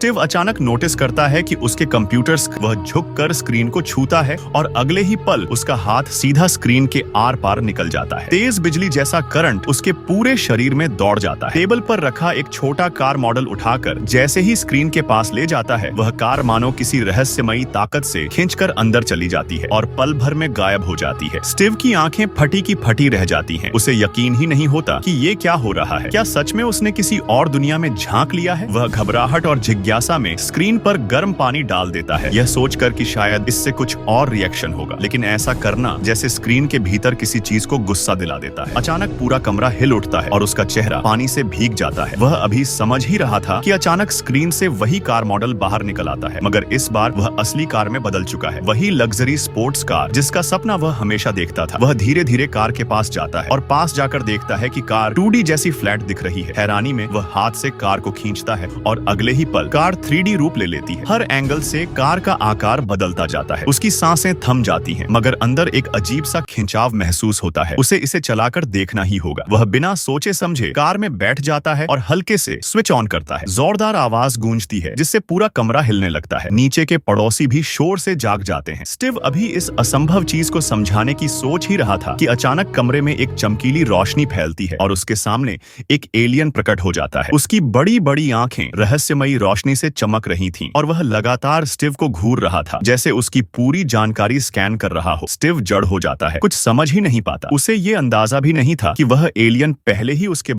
Steve अचानक notice करता है कि उसके कंप्यूटर वह झुककर स्क्रीन को छूता है और अगले ही पल उसका हाथ सीधा स्क्रीन के आर पार निकल जाता है। तेज बिजली जैसा करंट उसके पूरे शरीर में दौड़ जाता है। टेबल पर रखा एक छोटा कार मॉडल उठाकर जैसे ही स्क्रीन के पास ले जाता है, वह कार मानो किसी रहस्यमयी ताकत से खींचकर अंदर चली जाती है और पल भर में गायब हो जाती है। स्टीव की आंखें फटी की फटी रह जाती हैं। उसे यकीन ही नहीं होता कि ये क्या हो रहा है। क्या सच में उसने किसी और दुनिया में झांक लिया है? वह घबराहट और जिज्ञासा में स्क्रीन पर गर्म पानी डाल देता है, यह सोचकर कि शायद इससे कुछ और रिएक्शन होगा, लेकिन ऐसा करना जैसे स्क्रीन के भीतर किसी चीज को गुस्सा दिला देता है। अचानक पूरा कमरा हिल उठता है और उसका चेहरा पानी से भीग जाता है। वह अभी समझ ही रहा था कि अचानक स्क्रीन से वही कार मॉडल बाहर निकल आता है, मगर इस बार वह असली कार में बदल चुका है। वही लग्जरी स्पोर्ट्स कार जिसका सपना वह हमेशा देखता था। वह धीरे धीरे कार के पास जाता है और पास जाकर देखता है कि कार 2D जैसी फ्लैट दिख रही है। हैरानी में वह हाथ से कार को खींचता है और अगले ही पल कार 3D रूप ले लेती है। हर एंगल से कार का आकार बदलता जाता है। उसकी सांसें थम जाती हैं, मगर अंदर एक अजीब सा खिंचाव महसूस होता है। उसे इसे चलाकर देखना ही होगा। वह बिना सोचे समझे कार में बैठ जाता है और हल्के से स्विच ऑन करता है। जोरदार आवाज गूंजती है जिससे पूरा कमरा हिलने लगता है। नीचे के पड़ोसी भी शोर से जाग जाते हैं। स्टीव अभी इस असंभव चीज को समझाने की सोच ही रहा था कि अचानक कमरे में एक चमकीली रोशनी फैलती है और उसके सामने एक एलियन प्रकट हो जाता है। उसकी बड़ी बड़ी आंखें रहस्यमयी रोशनी से चमक रही थीं और वह लगातार स्टीव को घूर रहा था, जैसे उसकी पूरी जानकारी स्कैन कर रहा हो। स्टीव जड़ हो जाता है, कुछ समझ ही नहीं पाता। उसे ये अंदाजा भी नहीं था कि वह एलियन पहले ही उसके